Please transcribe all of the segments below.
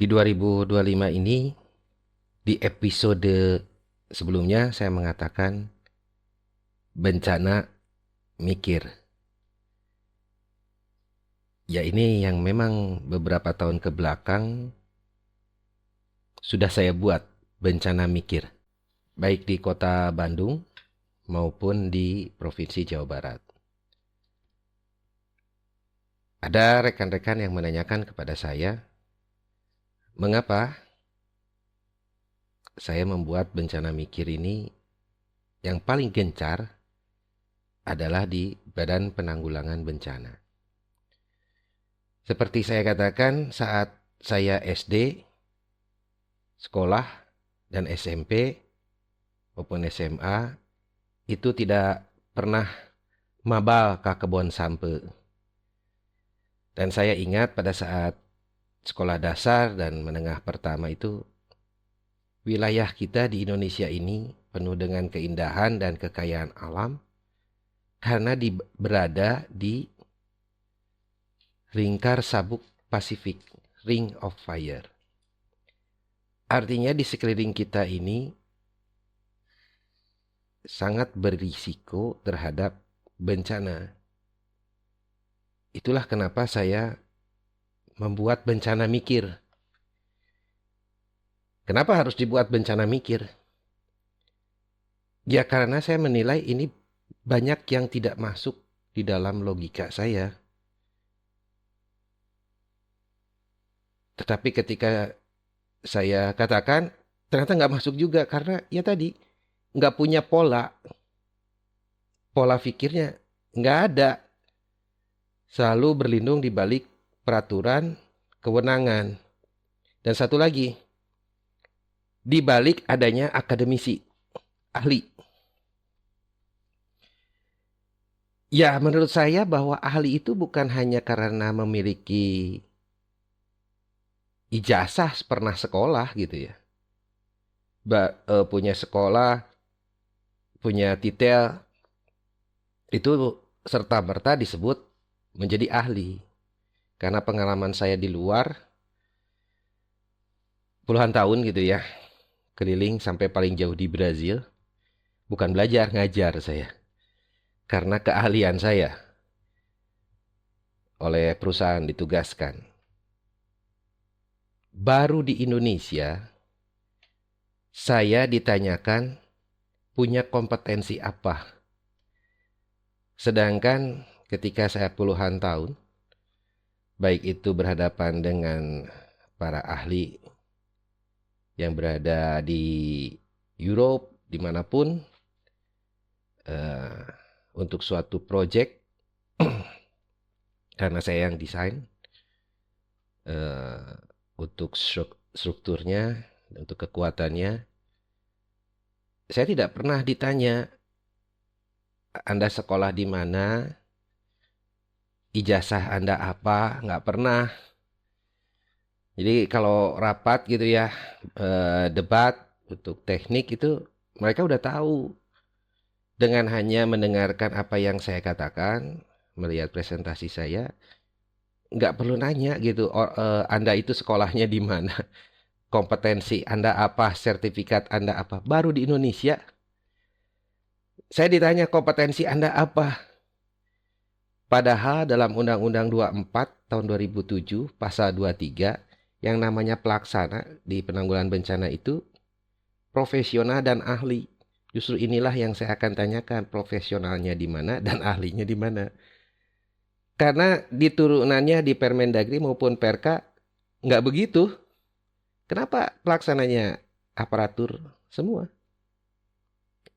Di 2025 ini, di episode sebelumnya saya mengatakan bencana mikir. Ya ini yang memang beberapa tahun ke belakang sudah saya buat bencana mikir. Baik di kota Bandung maupun di Provinsi Jawa Barat. Ada rekan-rekan yang menanyakan kepada saya, mengapa saya membuat bencana mikir ini yang paling gencar adalah di Badan Penanggulangan Bencana. Seperti saya katakan, saat saya SD, sekolah, dan SMP maupun SMA, itu tidak pernah mabal ke kebun sampe. Dan saya ingat pada saat sekolah dasar dan menengah pertama itu, wilayah kita di Indonesia ini penuh dengan keindahan dan kekayaan alam karena berada di lingkar sabuk Pasifik, Ring of Fire. Artinya di sekeliling kita ini sangat berisiko terhadap bencana. Itulah kenapa saya membuat bencana mikir. Kenapa harus dibuat bencana mikir? Ya karena saya menilai ini banyak yang tidak masuk di dalam logika saya. Tetapi ketika saya katakan, ternyata nggak masuk juga karena ya tadi nggak punya pola pikirnya nggak ada, selalu berlindung di balik peraturan, kewenangan, dan satu lagi di balik adanya akademisi, ahli. Ya menurut saya bahwa ahli itu bukan hanya karena memiliki ijazah pernah sekolah gitu ya, punya sekolah, punya titel, itu serta-merta disebut menjadi ahli. Karena pengalaman saya di luar puluhan tahun gitu ya, keliling sampai paling jauh di Brazil, bukan belajar, ngajar saya. Karena keahlian saya oleh perusahaan ditugaskan. Baru di Indonesia, saya ditanyakan punya kompetensi apa. Sedangkan ketika saya puluhan tahun, baik itu berhadapan dengan para ahli yang berada di Europe, dimanapun, untuk suatu project, karena saya yang desain, untuk strukturnya, untuk kekuatannya, saya tidak pernah ditanya, Anda sekolah di mana, ijazah Anda apa, nggak pernah. Jadi kalau rapat gitu ya, debat untuk teknik itu mereka udah tahu. Dengan hanya mendengarkan apa yang saya katakan, melihat presentasi saya, nggak perlu nanya gitu, Anda itu sekolahnya di mana, kompetensi Anda apa, sertifikat Anda apa. Baru di Indonesia, saya ditanya kompetensi Anda apa. Padahal dalam Undang-Undang 24 tahun 2007, pasal 23, yang namanya pelaksana di penanggulangan bencana itu profesional dan ahli. Justru inilah yang saya akan tanyakan, profesionalnya di mana dan ahlinya di mana. Karena di turunannya di Permendagri maupun Perka nggak begitu. Kenapa pelaksananya aparatur semua?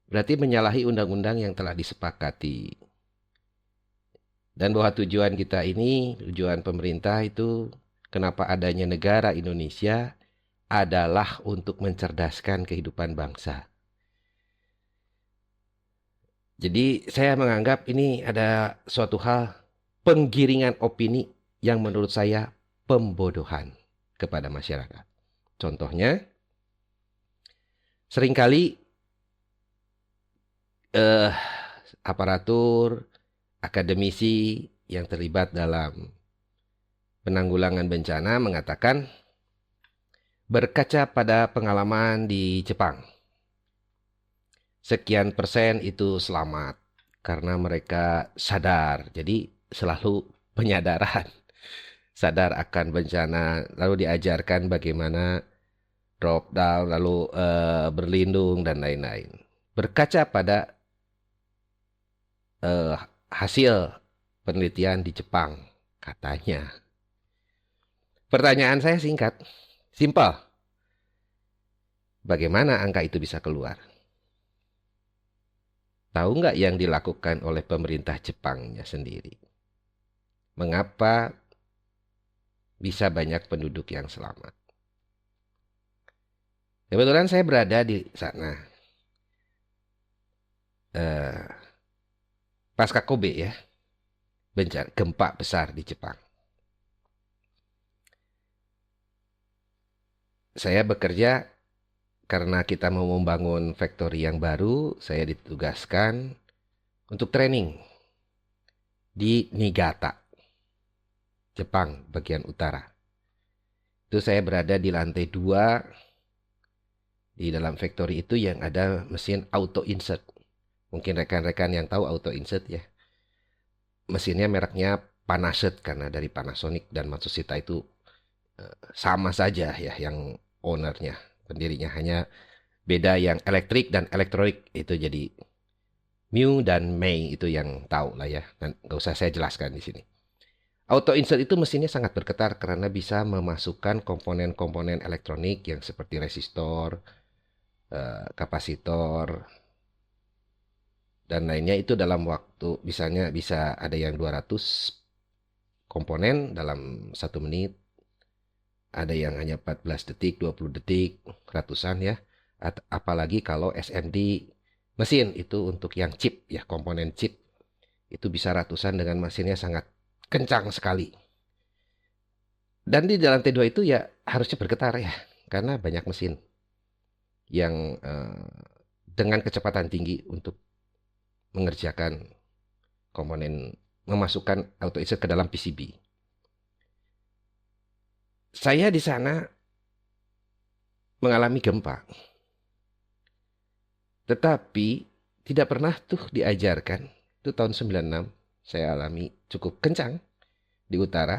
Berarti menyalahi undang-undang yang telah disepakati. Dan bahwa tujuan kita ini, tujuan pemerintah itu, kenapa adanya negara Indonesia adalah untuk mencerdaskan kehidupan bangsa. Jadi saya menganggap ini ada suatu hal penggiringan opini yang menurut saya pembodohan kepada masyarakat. Contohnya, seringkali aparatur, akademisi yang terlibat dalam penanggulangan bencana mengatakan Berkaca pada pengalaman di Jepang, sekian persen itu selamat karena mereka sadar. Jadi selalu penyadaran, sadar akan bencana, lalu diajarkan bagaimana drop down, lalu berlindung dan lain-lain. Berkaca pada eh, hasil penelitian di Jepang, katanya. Pertanyaan saya singkat, simpel. Bagaimana angka itu bisa keluar? Tahu nggak yang dilakukan oleh pemerintah Jepangnya sendiri? Mengapa bisa banyak penduduk yang selamat? Kebetulan saya berada di sana. Pasca Kobe ya, bencana gempa besar di Jepang. Saya bekerja karena kita mau membangun factory yang baru, saya ditugaskan untuk training di Niigata, Jepang bagian utara. Itu saya berada di lantai 2 di dalam factory itu yang ada mesin auto insert. Mungkin rekan-rekan yang tahu auto insert ya. Mesinnya mereknya Panasonic karena dari Panasonic dan Matsushita itu sama saja ya yang ownernya, pendirinya, hanya beda yang elektrik dan elektronik itu. Jadi Mew dan Mei itu yang tahu lah ya. Dan nggak usah saya jelaskan di sini. Auto insert itu mesinnya sangat bergetar karena bisa memasukkan komponen-komponen elektronik yang seperti resistor, kapasitor, dan lainnya itu dalam waktu misalnya bisa ada yang 200 komponen dalam 1 menit, ada yang hanya 14 detik, 20 detik, ratusan ya. Apalagi kalau SMD mesin itu untuk yang chip ya, komponen chip itu bisa ratusan dengan mesinnya sangat kencang sekali. Dan di lantai 2 itu ya harusnya bergetar ya, karena banyak mesin yang dengan kecepatan tinggi untuk mengerjakan komponen, memasukkan auto insert ke dalam PCB. Saya di sana mengalami gempa, tetapi tidak pernah tuh diajarkan. Itu tahun 96 saya alami cukup kencang di utara,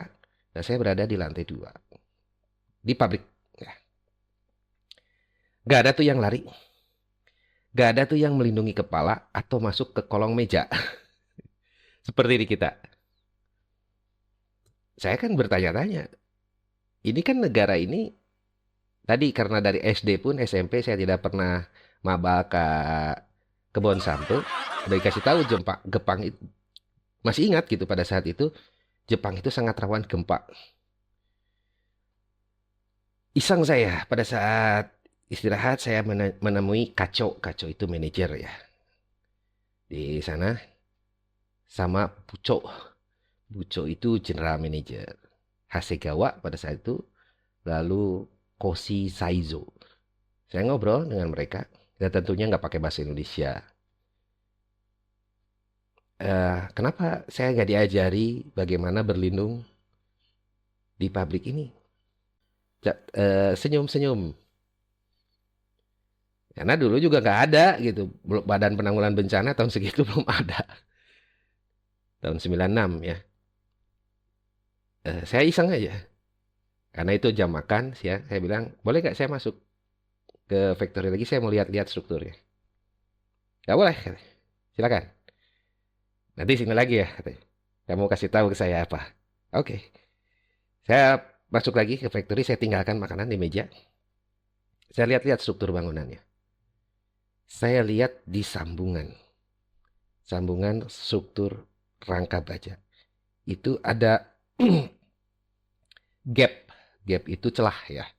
dan saya berada di lantai 2 di pabrik ya. Gak ada tuh yang lari, gak ada tuh yang melindungi kepala atau masuk ke kolong meja seperti di kita. Saya kan bertanya-tanya, ini kan negara ini tadi karena dari SD pun SMP saya tidak pernah maba ke kebun sampel. Udah dikasih tahu Jepang itu, masih ingat gitu pada saat itu Jepang itu sangat rawan gempa. Iseng saya pada saat istirahat saya menemui Kaco itu manajer ya di sana, sama Buco itu general manager, Hasegawa pada saat itu, lalu Koshi Saizo. Saya ngobrol dengan mereka, dan tentunya nggak pakai bahasa Indonesia. Kenapa saya nggak diajari bagaimana berlindung di pabrik ini? Senyum-senyum. Karena dulu juga nggak ada gitu, Badan Penanggulangan Bencana tahun segitu belum ada. Tahun 96 ya. Saya iseng aja. Karena itu jam makan, saya bilang, boleh nggak saya masuk ke factory lagi, saya mau lihat-lihat strukturnya. Nggak boleh, silakan. Nanti sini lagi ya, katanya. Kamu kasih tahu ke saya apa. Oke. Saya masuk lagi ke factory, saya tinggalkan makanan di meja. Saya lihat-lihat struktur bangunannya. Saya lihat di sambungan struktur rangka baja. Itu ada gap. Gap itu celah ya.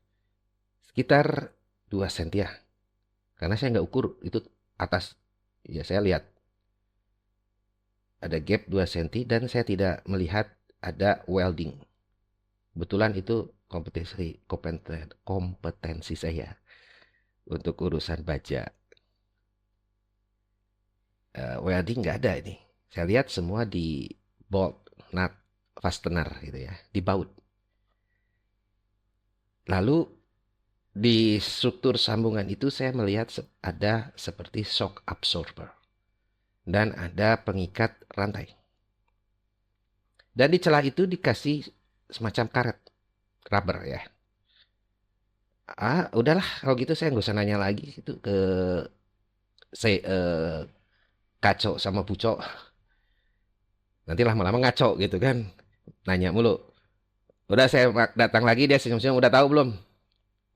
Sekitar 2 cm ya. Karena saya nggak ukur itu atas. Ya saya lihat. Ada gap 2 cm dan saya tidak melihat ada welding. Kebetulan itu kompetensi saya untuk urusan baja. Welding nggak ada ini. Saya lihat semua di bolt, nut, fastener gitu ya, di baut. Lalu di struktur sambungan itu saya melihat ada seperti shock absorber dan ada pengikat rantai. Dan di celah itu dikasih semacam karet rubber ya. Udahlah kalau gitu saya nggak usah nanya lagi itu ke saya Kaco sama Puco. Nanti lama-lama ngaco gitu kan. Nanya mulu. Udah saya datang lagi dia senyum-senyum udah tahu belum?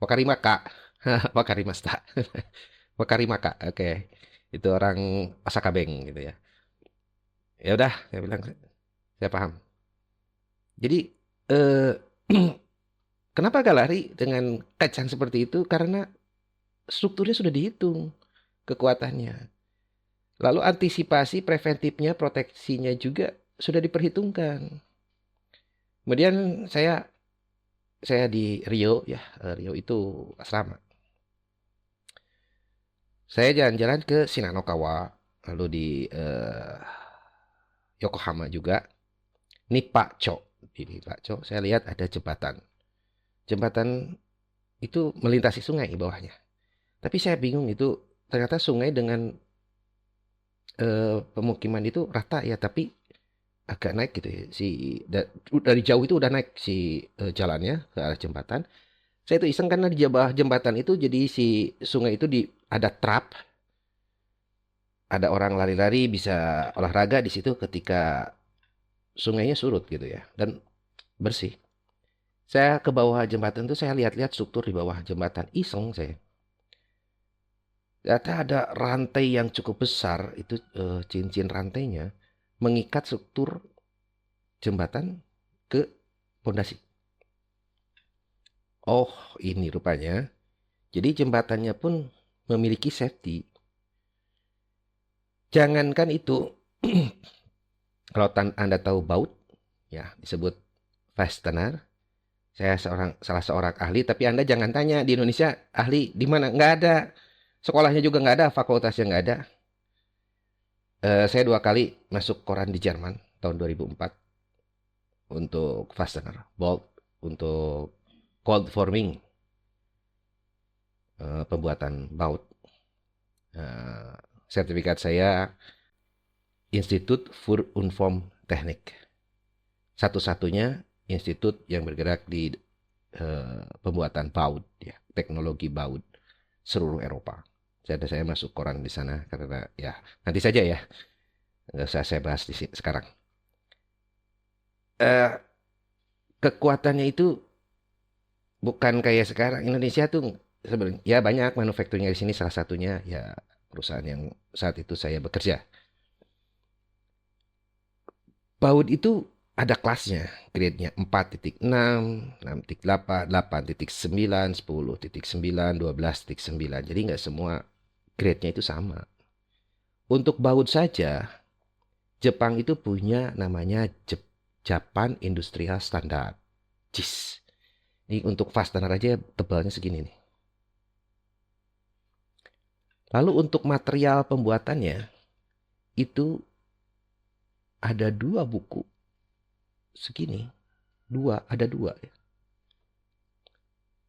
Wakarimaka. Wakarimasta. Wakarimaka. Oke. Itu orang Asakabeng gitu ya. Ya udah, saya bilang saya paham. Jadi eh kenapa gak lari dengan kacang seperti itu? Karena strukturnya sudah dihitung kekuatannya. Lalu antisipasi preventifnya, proteksinya juga sudah diperhitungkan. Kemudian saya di Rio ya, Rio itu asrama. Saya jalan-jalan ke Shinanokawa, lalu di Yokohama juga. Nippacho. Di Nippacho saya lihat ada jembatan. Jembatan itu melintasi sungai di bawahnya. Tapi saya bingung itu ternyata sungai dengan pemukiman itu rata ya, tapi agak naik gitu ya. Dari jauh itu udah naik si jalannya ke arah jembatan. Saya itu iseng karena di bawah jembatan itu jadi si sungai itu ada trap. Ada orang lari-lari bisa olahraga di situ ketika sungainya surut gitu ya dan bersih. Saya ke bawah jembatan itu saya lihat-lihat struktur di bawah jembatan. Iseng saya. Ternyata ada rantai yang cukup besar itu cincin rantainya mengikat struktur jembatan ke pondasi. Oh, ini rupanya. Jadi jembatannya pun memiliki safety. Jangankan itu, kalau Anda tahu baut, ya disebut fastener. Saya salah seorang ahli, tapi Anda jangan tanya di Indonesia ahli di mana, nggak ada. Sekolahnya juga nggak ada, fakultasnya nggak ada. Saya 2 kali masuk koran di Jerman tahun 2004 untuk fastener, bolt, untuk cold forming, pembuatan baut. Sertifikat saya Institut für Uniformtechnik. Satu-satunya institut yang bergerak di pembuatan baut, ya, teknologi baut seluruh Eropa. Saya masuk koran di sana karena ya nanti saja ya, nggak usah saya bahas di sini sekarang. Kekuatannya itu bukan kayak sekarang. Indonesia tuh sebenarnya ya banyak manufakturnya di sini, salah satunya ya perusahaan yang saat itu saya bekerja. Baut itu ada kelasnya, grade-nya 4.6, 6.8, 8.9, 10.9, 12.9. Jadi nggak semua grade-nya itu sama. Untuk baut saja, Jepang itu punya namanya Japan Industrial Standard. JIS. Ini untuk fastener aja tebalnya segini nih. Lalu untuk material pembuatannya, itu ada 2 buku segini, ada dua ya.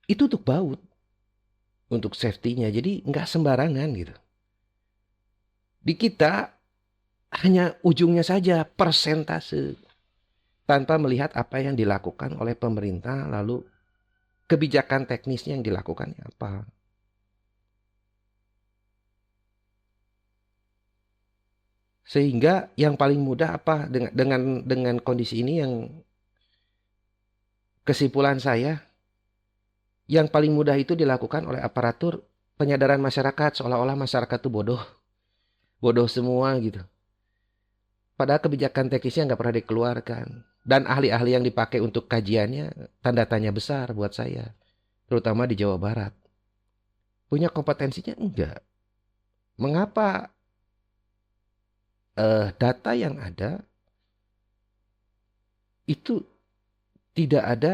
Itu untuk baut, untuk safety-nya, jadi nggak sembarangan gitu. Di kita hanya ujungnya saja persentase, tanpa melihat apa yang dilakukan oleh pemerintah, lalu kebijakan teknisnya yang dilakukan apa. Sehingga yang paling mudah apa dengan kondisi ini, yang kesimpulan saya, yang paling mudah itu dilakukan oleh aparatur penyadaran masyarakat, seolah-olah masyarakat itu bodoh semua gitu. Padahal kebijakan teknisnya nggak pernah dikeluarkan. Dan ahli-ahli yang dipakai untuk kajiannya tanda tanya besar buat saya, terutama di Jawa Barat. Punya kompetensinya enggak. Mengapa data yang ada itu tidak ada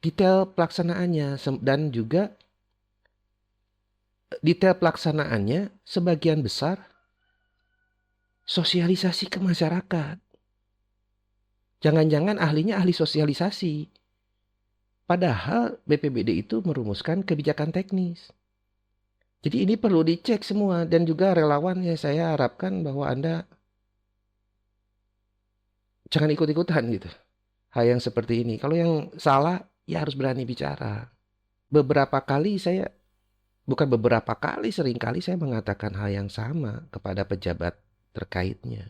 detail pelaksanaannya, dan juga detail pelaksanaannya sebagian besar sosialisasi ke masyarakat. Jangan-jangan ahlinya ahli sosialisasi. Padahal BPBD itu merumuskan kebijakan teknis. Jadi ini perlu dicek semua, dan juga relawan ya, saya harapkan bahwa Anda jangan ikut-ikutan gitu. Hal yang seperti ini. Kalau yang salah ya harus berani bicara. Seringkali saya mengatakan hal yang sama kepada pejabat terkaitnya.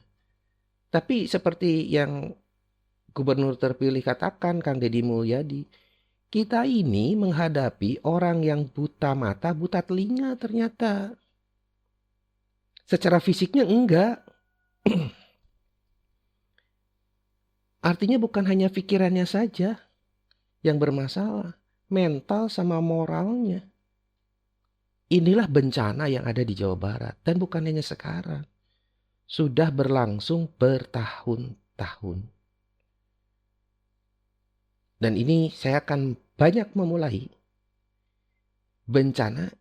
Tapi seperti yang Gubernur terpilih katakan, Kang Deddy Mulyadi, kita ini menghadapi orang yang buta mata, buta telinga ternyata. Secara fisiknya enggak. Artinya bukan hanya pikirannya saja yang bermasalah, mental sama moralnya. Inilah bencana yang ada di Jawa Barat, dan bukan hanya sekarang. Sudah berlangsung bertahun-tahun. Dan ini saya akan banyak memulai bencana,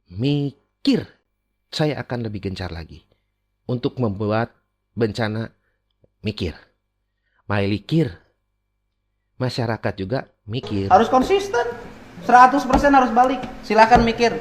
mikir. Saya akan lebih gencar lagi untuk membuat bencana mikir. Mikir. Masyarakat juga mikir. Harus konsisten. 100% harus balik. Silakan mikir.